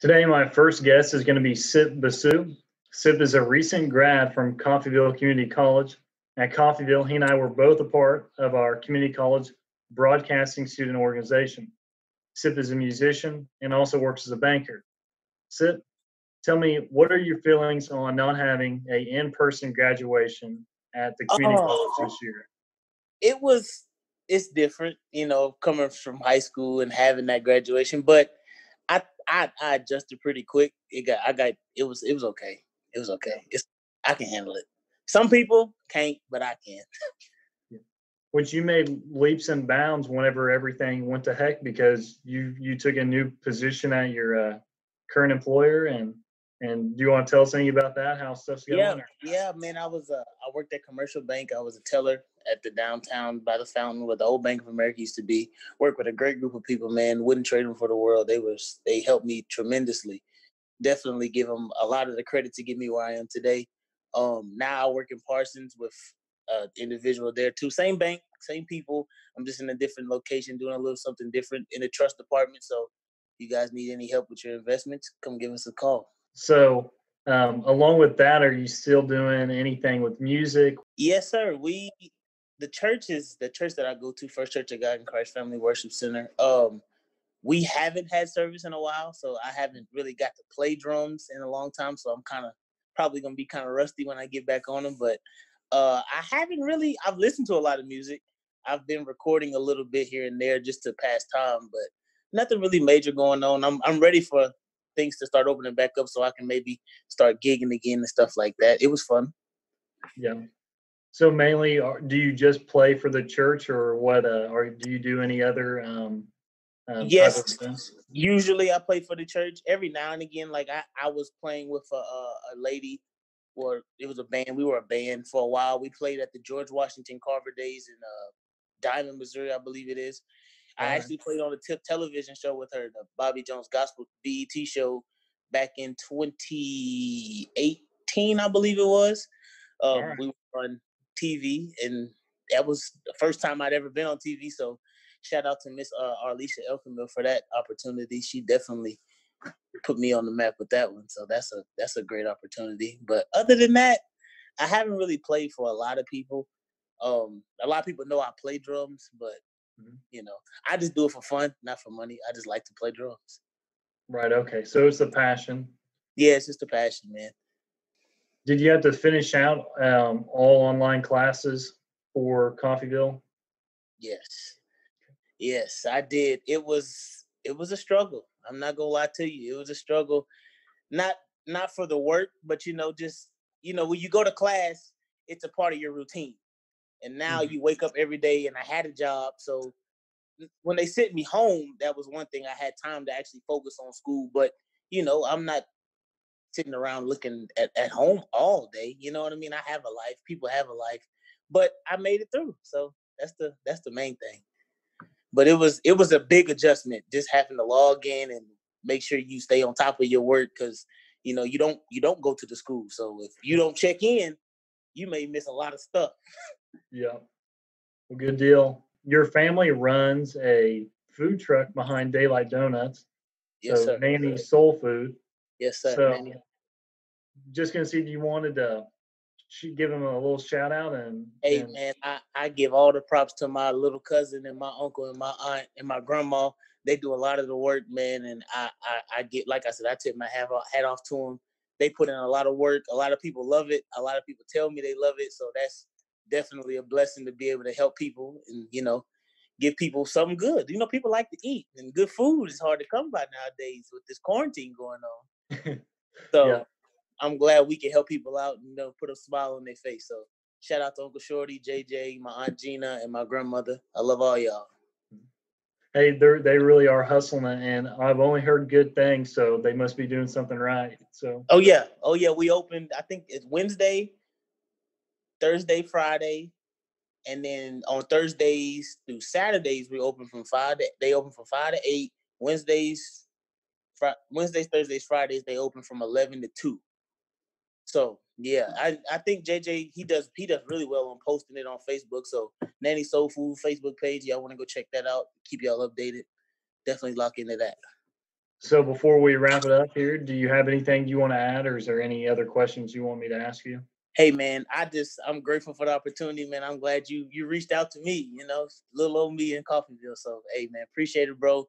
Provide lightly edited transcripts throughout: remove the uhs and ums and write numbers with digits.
Today, my first guest is going to be Cyp Bassue. Cyp is a recent grad from Coffeyville Community College. At Coffeyville, he and I were both a part of our community college broadcasting student organization. Cyp is a musician and also works as a banker. Cyp, tell me, what are your feelings on not having an in-person graduation at the community college this year? It's different, coming from high school and having that graduation, but I adjusted pretty quick. It was okay. It was okay. I can handle it. Some people can't, but I can. Which you made leaps and bounds whenever everything went to heck because you took a new position at your current employer, and do you want to tell us anything about that? How stuff's going? Yeah, man. I worked at Commercial Bank. I was a teller at the downtown by the fountain where the old Bank of America used to be. Worked with a great group of people, man. Wouldn't trade them for the world. They helped me tremendously. Definitely give them a lot of the credit to get me where I am today. Now I work in Parsons with individual there too. Same bank, same people. I'm just in a different location doing a little something different in the trust department. So if you guys need any help with your investments, come give us a call. So along with that, are you still doing anything with music? Yes, sir. The church that I go to, First Church of God in Christ Family Worship Center. We haven't had service in a while, so I haven't really got to play drums in a long time. So I'm probably gonna be kind of rusty when I get back on them. But I've listened to a lot of music. I've been recording a little bit here and there just to pass time, but nothing really major going on. I'm ready for things to start opening back up so I can maybe start gigging again and stuff like that. It was fun. Yeah. So mainly, do you just play for the church, or what? Or do you do any other yes, type of events? Usually I play for the church. Every now and again, like I was playing with a lady, or it was a band. We were a band for a while. We played at the Washington Carver Days in Diamond, Missouri, I believe it is. I actually played on a television show with her, the Bobby Jones Gospel BET show, back in 2018, I believe it was. We were on TV, and that was the first time I'd ever been on TV. So shout out to Miss Arlisha Elkinville for that opportunity. She definitely put me on the map with that one. So that's a great opportunity. But other than that, I haven't really played for a lot of people. A lot of people know I play drums, but I just do it for fun, not for money. I just like to play drums. Right. Okay. So it's a passion. Yeah, it's just a passion, man. Did you have to finish out all online classes for Coffeyville? Yes, I did. It was a struggle. I'm not gonna lie to you. It was a struggle. Not for the work, but just when you go to class, it's a part of your routine. And now you wake up every day, and I had a job, so when they sent me home, that was one thing. I had time to actually focus on school, but I'm not sitting around looking at home all day. You know what I mean? I have a life. People have a life, but I made it through. So that's the main thing. But it was a big adjustment, just having to log in and make sure you stay on top of your work, because you don't go to the school. So if you don't check in, you may miss a lot of stuff. Yeah. Well, good deal. Your family runs a food truck behind Daylight Donuts. Yes, sir. Nanny Soul Food. Yes, sir. So Nanny. just gonna see if you wanted to give them a little shout out Hey, man, I give all the props to my little cousin and my uncle and my aunt and my grandma. They do a lot of the work, man, and I get, like I said, I tip my hat off to them. They put in a lot of work. A lot of people love it. A lot of people tell me they love it. So that's definitely a blessing to be able to help people and, give people something good. People like to eat, and good food is hard to come by nowadays with this quarantine going on. So yeah. I'm glad we can help people out and put a smile on their face. So shout out to Uncle Shorty, JJ, my Aunt Gina, and my grandmother. I love all y'all. Hey, they really are hustling, and I've only heard good things, so they must be doing something right. So. Oh yeah. We opened. I think it's Wednesday, Thursday, Friday, and then on Thursdays through Saturdays we open from 5 to 8. Wednesdays, Thursdays, Fridays they open from 11 to 2. So yeah, I think JJ he does really well on posting it on Facebook. So Nanny Soul Food Facebook page, y'all want to go check that out? Keep y'all updated. Definitely lock into that. So before we wrap it up here, do you have anything you want to add, or is there any other questions you want me to ask you? Hey man, I'm grateful for the opportunity, man. I'm glad you reached out to me, little old me in Coffeyville. So hey man, appreciate it, bro.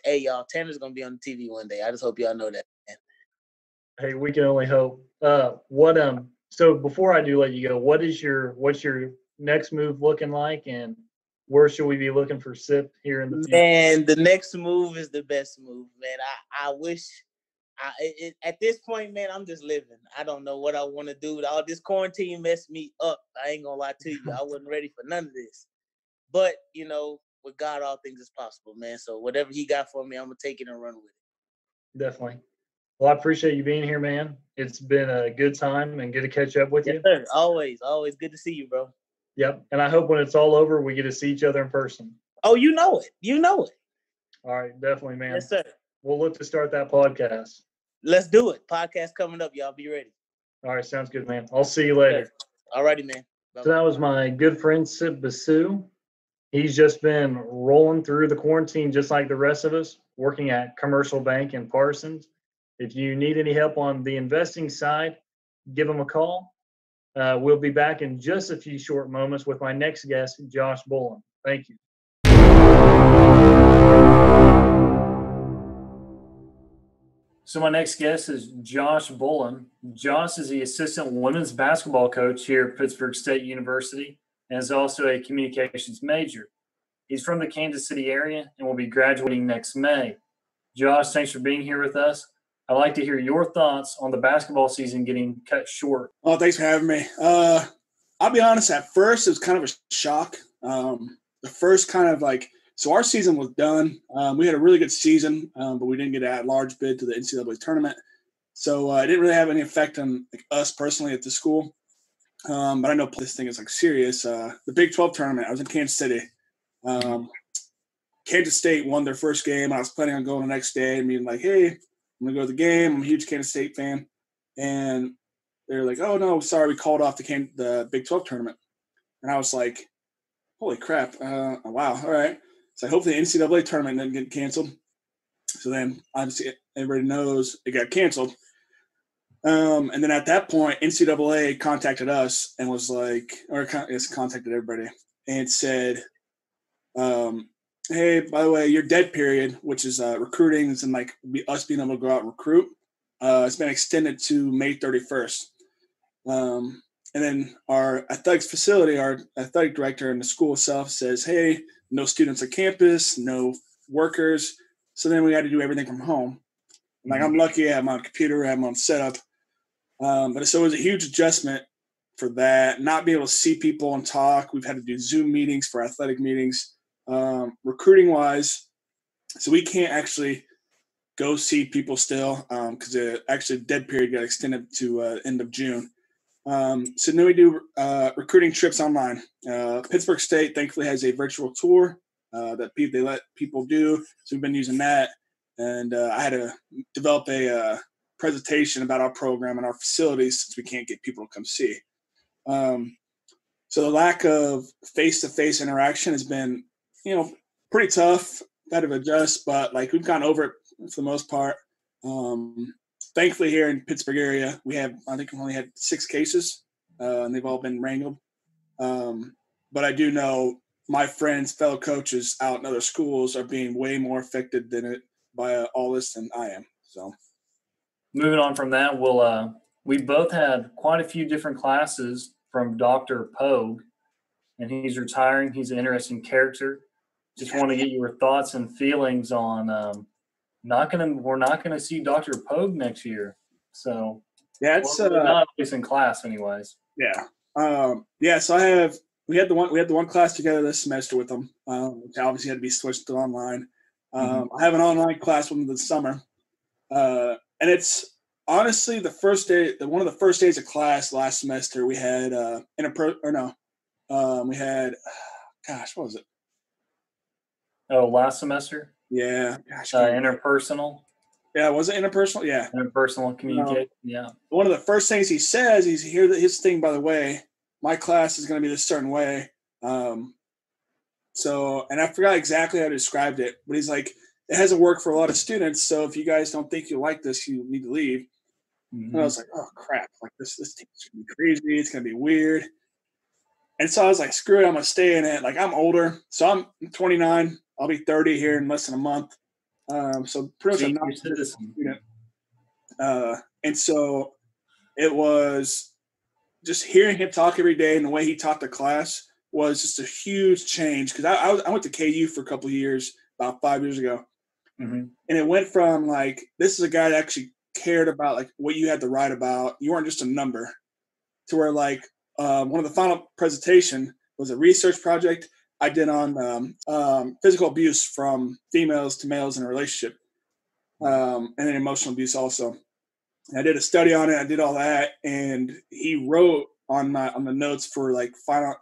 Hey y'all, Tanner's gonna be on the TV one day. I just hope y'all know that, man. Hey, we can only hope. So before I do let you go, what's your next move looking like, and where should we be looking for Cyp here in the future? Man, the next move is the best move, man. I wish at this point, man, I'm just living. I don't know what I want to do. All this quarantine messed me up. I ain't gonna lie to you. I wasn't ready for none of this. But, with God, all things is possible, man. So whatever he got for me, I'm gonna take it and run with it. Definitely. Well, I appreciate you being here, man. It's been a good time and good to catch up with you. Yes, sir. Always good to see you, bro. Yep. And I hope when it's all over, we get to see each other in person. Oh, you know it. All right. Definitely, man. Yes, sir. We'll look to start that podcast. Let's do it. Podcast coming up. Y'all be ready. All right. Sounds good, man. I'll see you later. All righty, man. Bye-bye. So that was my good friend, Cyp Bassue. He's just been rolling through the quarantine just like the rest of us, working at Commercial Bank in Parsons. If you need any help on the investing side, give him a call. We'll be back in just a few short moments with my next guest, Josh Boland. Thank you. So my next guest is Josh Boland. Josh is the assistant women's basketball coach here at Pittsburg State University and is also a communications major. He's from the Kansas City area and will be graduating next May. Josh, thanks for being here with us. I'd like to hear your thoughts on the basketball season getting cut short. Oh, thanks for having me. I'll be honest, at first it was kind of a shock. The first kind of so our season was done. We had a really good season, but we didn't get a large bid to the NCAA tournament. So it didn't really have any effect on us personally at the school. But I know this thing is serious. The Big 12 tournament, I was in Kansas City. Kansas State won their first game. I was planning on going the next day and being like, hey, I'm going to go to the game. I'm a huge Kansas State fan. And they're like, oh, no, sorry, we called off the Big 12 tournament. And I was like, holy crap. Wow, all right. So I hope the NCAA tournament didn't get canceled. So then, obviously, everybody knows it got canceled. And then at that point, NCAA contacted us and was like – or contacted everybody and said, hey, by the way, your dead period, which is recruiting and us being able to go out and recruit, it's been extended to May 31st. And then our athletics facility, our athletic director in the school itself says, hey, no students at campus, no workers. So then we had to do everything from home. I'm lucky I have my computer, I have my own setup. But so it was a huge adjustment for that, not being able to see people and talk. We've had to do Zoom meetings for athletic meetings. Recruiting-wise, so we can't actually go see people still because the dead period got extended to end of June. So now we do recruiting trips online. Pittsburg State thankfully has a virtual tour that they let people do, so we've been using that. And I had to develop a presentation about our program and our facilities since we can't get people to come see. So the lack of face-to-face interaction has been, pretty tough. Got to adjust, but we've gotten over it for the most part. Thankfully, here in Pittsburgh area, I think we've only had 6 cases, and they've all been wrangled. But I do know my friends, fellow coaches out in other schools are being way more affected by all this than I am. So, moving on from that, we both had quite a few different classes from Dr. Pogue, and he's retiring. He's an interesting character. Just want to get your thoughts and feelings on we're not gonna see Dr. Pogue next year. So yeah, it's not at least in class, anyways. Yeah. So we had the one class together this semester with him, which obviously had to be switched to online. I have an online class with him this summer, and it's honestly one of the first days of class last semester. We had we had what was it? Oh, last semester? Yeah. Interpersonal. Yeah, was it interpersonal? Yeah. Interpersonal communication. Yeah. One of the first things he says, his thing, by the way, my class is going to be this certain way. And I forgot exactly how he described it, but he's like, it hasn't worked for a lot of students. So if you guys don't think you like this, you need to leave. And I was like, oh crap, like this team's gonna be crazy, it's gonna be weird. And so I was like, screw it, I'm gonna stay in it. Like I'm older, so I'm 29, I'll be 30 here in less than a month. So pretty much a non-student. And so it was just hearing him talk every day and the way he taught the class was just a huge change. Because I went to KU for a couple of years, about 5 years ago. And it went from like, this is a guy that actually cared about like what you had to write about. You weren't just a number, to where like one of the final presentation was a research project I did on physical abuse from females to males in a relationship, and then emotional abuse also. And I did a study on it. I did all that, and he wrote on the notes for like final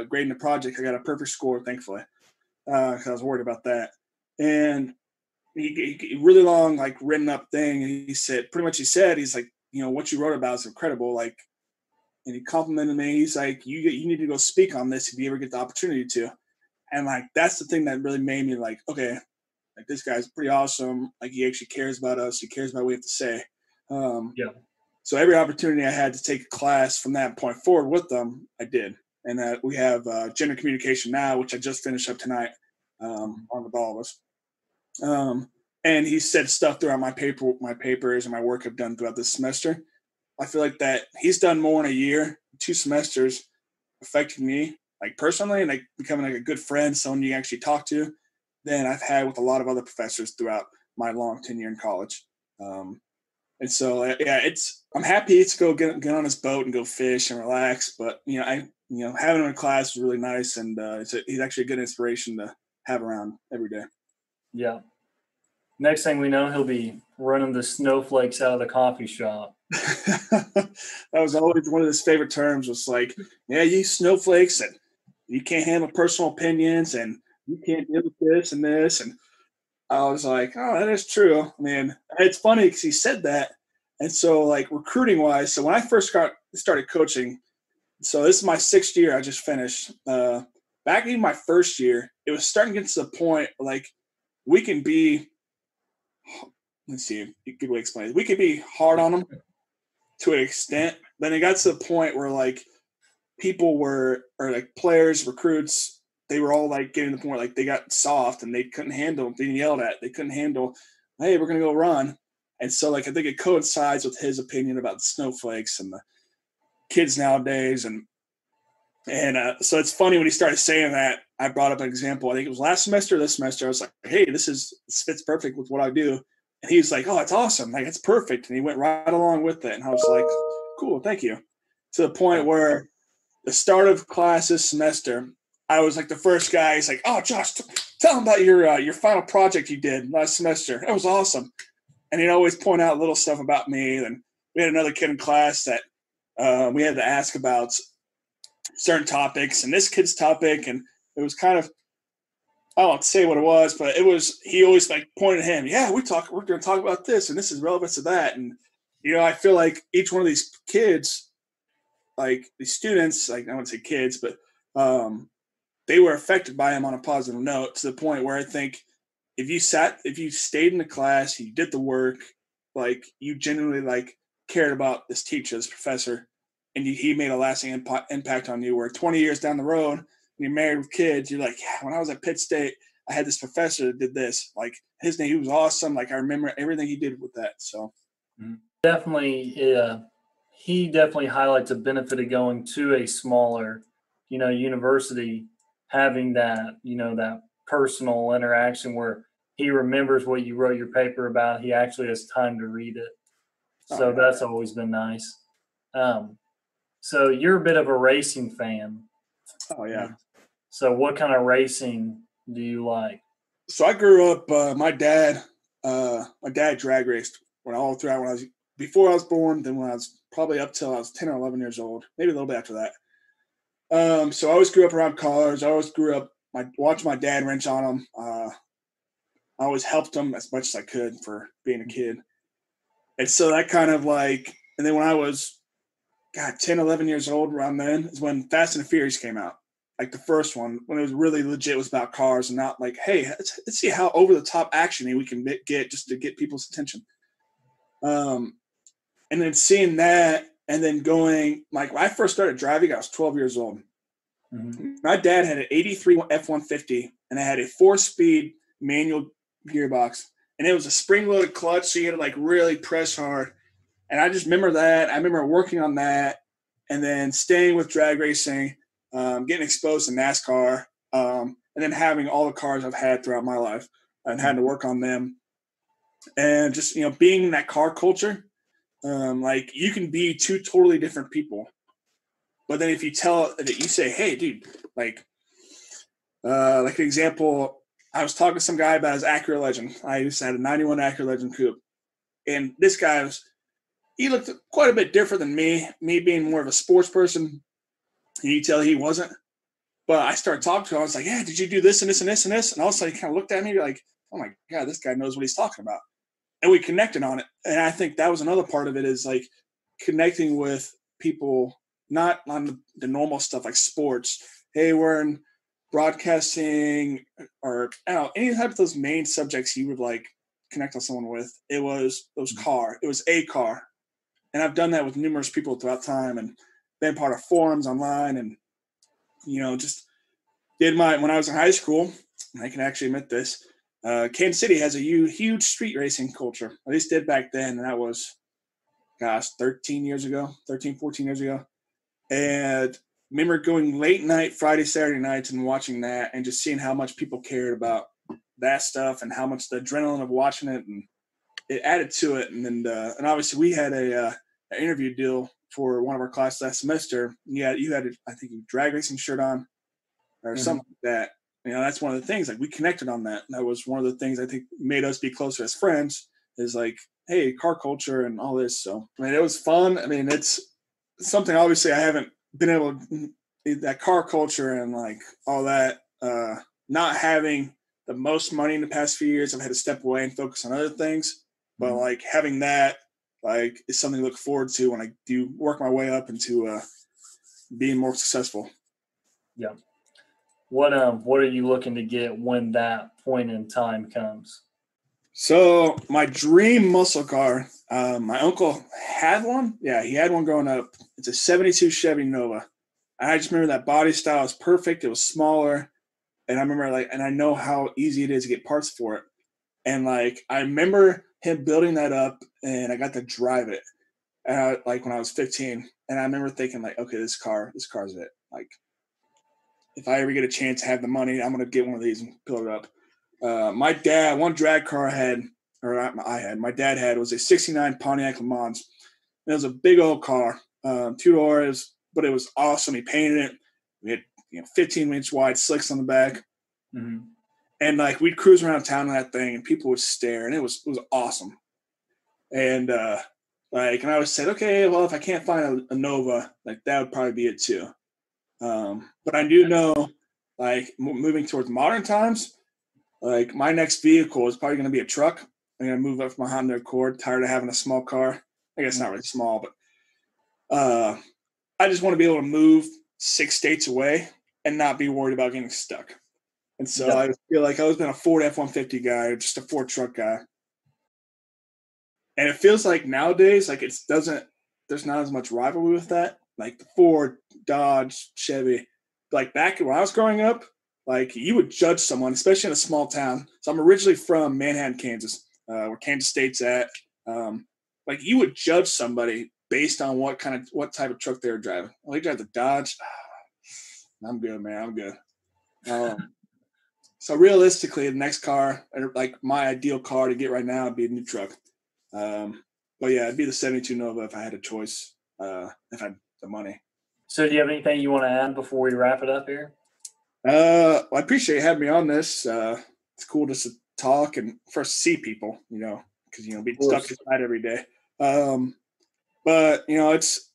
grading the project. I got a perfect score, thankfully, because I was worried about that. And he really long like written up thing, and he said he's like, what you wrote about is incredible, like, and he complimented me. He's like, you need to go speak on this if you ever get the opportunity to. And like that's the thing that really made me like, okay, like this guy's pretty awesome, like he actually cares about us, he cares about what we have to say. So every opportunity I had to take a class from that point forward with them, I did. And we have gender communication now, which I just finished up tonight on the ball of us. And he said stuff throughout my papers and my work I've done throughout this semester. I feel like that he's done more in a year, 2 semesters, affecting me like personally and like becoming like a good friend, someone you actually talk to, than I've had with a lot of other professors throughout my long tenure in college. And so I'm happy to go get on his boat and go fish and relax. But having him in class was really nice, and he's actually a good inspiration to have around every day. Yeah. Next thing we know, he'll be running the snowflakes out of the coffee shop. That was always one of his favorite terms. Was like, yeah, you snowflakes, and you can't handle personal opinions, and you can't deal with this and this. And I was like, oh, that is true. I mean, it's funny because he said that. And so, like, recruiting wise, so when I first started coaching, so this is my 6th year I just finished. Back in my first year, it was starting to get to the point like we can be. Let's see, a good way to explain it. We could be hard on them to an extent. Then it got to the point where like people or like players, recruits, they were all like getting to the point like they got soft and they couldn't handle being yelled at. They couldn't handle, hey, we're gonna go run. And so like I think it coincides with his opinion about the snowflakes and the kids nowadays. And so it's funny when he started saying that, I brought up an example. I think it was last semester, this semester. I was like, hey, this fits perfect with what I do. And he was like, oh, it's awesome. Like, it's perfect. And he went right along with it. And I was like, cool, thank you. To the point where the start of class this semester, I was like the first guy. He's like, oh, Josh, tell him about your final project you did last semester. That was awesome. And he'd always point out little stuff about me. And we had another kid in class that we had to ask about certain topics. And this kid's topic, and it was kind of, I won't say what it was, but he always like pointed at him. Yeah, we're going to talk about this, and this is relevant to that. And, I feel like each one of these kids, like these students, like I wouldn't say kids, but they were affected by him on a positive note, to the point where I think if you stayed in the class, you did the work, like you genuinely like cared about this teacher, this professor, and he made a lasting impact on you, where 20 years down the road, when you're married with kids, you're like, yeah, when I was at Pitt State, I had this professor that did this. Like his name, he was awesome. Like I remember everything he did with that. So definitely, he definitely highlights the benefit of going to a smaller, university, having that, that personal interaction where he remembers what you wrote your paper about. He actually has time to read it. So that's always been nice. So you're a bit of a racing fan. Oh yeah. So what kind of racing do you like? So I grew up, my dad drag raced before I was born, then when I was probably up till I was 10 or 11 years old, maybe a little bit after that. So I always grew up around cars. I always grew up watching my dad wrench on them. I always helped him as much as I could for being a kid. And so that kind of like, and then when I was 10, 11 years old, around then is when Fast and the Furious came out. like the first one when it was really legit was about cars and not like, hey, let's see how over the top action we can get just to get people's attention. And then seeing that, and then going, like, when I first started driving, I was 12 years old. Mm-hmm. My dad had an 83 F-150, and it had a 4-speed manual gearbox, and it was a spring-loaded clutch, so you had to, like, really press hard. And I just remember that. I remember working on that, and then staying with drag racing, getting exposed to NASCAR, and then having all the cars I've had throughout my life and had to work on them. And just, being in that car culture, like, you can be two totally different people. But then if you say, hey, dude, like an example, I was talking to some guy about his Acura Legend. I used to have a 91 Acura Legend coupe. And this guy he looked quite a bit different than me being more of a sports person. And you tell he wasn't. But I started talking to him. I was like, yeah, did you do this and this and this and this? And all of a sudden he kind of looked at me like, oh my God, this guy knows what he's talking about. And we connected on it. And I think that was another part of it, is like connecting with people, not on the normal stuff like sports. Hey, we're in broadcasting, or I don't know, any type of those main subjects you would like connect with someone with. It was car. It was a car. And I've done that with numerous people throughout time and been part of forums online, and, just did when I was in high school, I can actually admit this, Kansas City has a huge street racing culture. At least did back then, and that was, 14 years ago. And remember going late night, Friday, Saturday nights, and watching that, and just seeing how much people cared about that stuff and how much the adrenaline of watching it, and it added to it. And then, and obviously we had an interview deal for one of our classes last semester. Yeah, you had I think a drag racing shirt on or something like that. That's one of the things, like, we connected on that. And that was one of the things I think made us be closer as friends, is like, hey, car culture and all this. So, it was fun. It's something, obviously, I haven't been able to, that car culture and like all that, not having the most money in the past few years, I've had to step away and focus on other things. But like having that, like, is something to look forward to when I do work my way up into being more successful. Yeah. What are you looking to get when that point in time comes? So my dream muscle car, my uncle had one. Yeah, he had one growing up. It's a 72 Chevy Nova. And I just remember that body style was perfect. It was smaller. And I remember, like, and I know how easy it is to get parts for it. And like, I remember him building that up, and I got to drive it, like when I was 15. And I remember thinking, like, okay, this car's it. Like, if I ever get a chance to have the money, I'm going to get one of these and build it up. My dad, one drag car my dad had was a 69 Pontiac Le Mans. It was a big old car, 2 doors, but it was awesome. He painted it. We had 15-inch wide slicks on the back. Mm-hmm. And like, we'd cruise around town in that thing, and people would stare, and it was awesome. And and I always said, okay, well, if I can't find a Nova, like, that would probably be it too. But I do know, like, moving towards modern times, like, my next vehicle is probably going to be a truck. I'm going to move up from my Honda Accord, tired of having a small car. I guess not really small, but I just want to be able to move 6 states away and not be worried about getting stuck. And so I feel like I've always been a Ford F-150 guy, or just a Ford truck guy. And it feels like nowadays, like, there's not as much rivalry with that. Like the Ford, Dodge, Chevy. Like, back when I was growing up, like, you would judge someone, especially in a small town. So I'm originally from Manhattan, Kansas, where Kansas State's at. Like, you would judge somebody based on what type of truck they were driving. Well, they drive the Dodge. I'm good, man. I'm good. So realistically, the next car, like my ideal car to get right now, would be a new truck. But yeah, it'd be the 72 Nova if I had a choice, if I had the money. So do you have anything you want to add before we wrap it up here? Well, I appreciate you having me on this. It's cool just to talk and first see people, because, being stuck inside every day. But, it's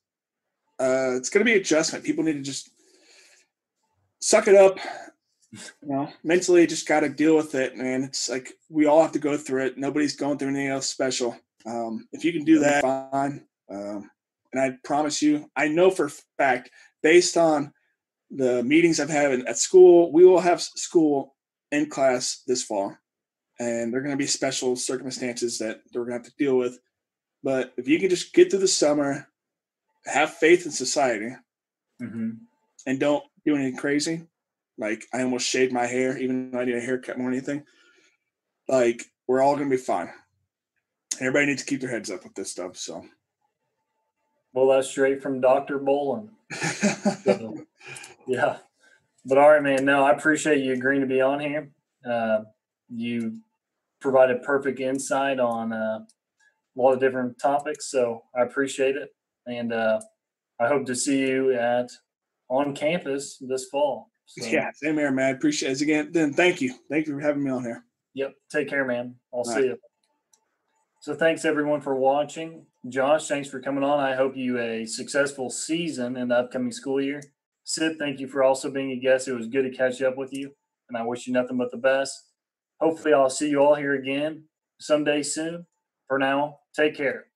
going to be adjustment. People need to just suck it up. Mentally just got to deal with it, man. It's like, we all have to go through it. Nobody's going through anything else special. If you can do that, fine. And I promise you, I know for a fact, based on the meetings I've had at school. We will have school in class this fall, and there are going to be special circumstances that we're going to have to deal with. But if you can just get through the summer, have faith in society, and don't do anything crazy. Like, I almost shaved my hair, even though I need a haircut more than anything. Like, we're all going to be fine. Everybody needs to keep their heads up with this stuff. So, well, that's straight from Dr. Boland. So, yeah. But all right, man. No, I appreciate you agreeing to be on here. You provided perfect insight on a lot of different topics, so I appreciate it. And I hope to see you on campus this fall. So, yeah, same here, man. Appreciate it again. Then thank you. Thank you for having me on here. Yep. Take care, man. I'll see right. you. So thanks everyone for watching. Josh, thanks for coming on. I hope you a successful season in the upcoming school year. Sid, thank you for also being a guest. It was good to catch up with you, and I wish you nothing but the best. Hopefully I'll see you all here again someday soon. For now, take care.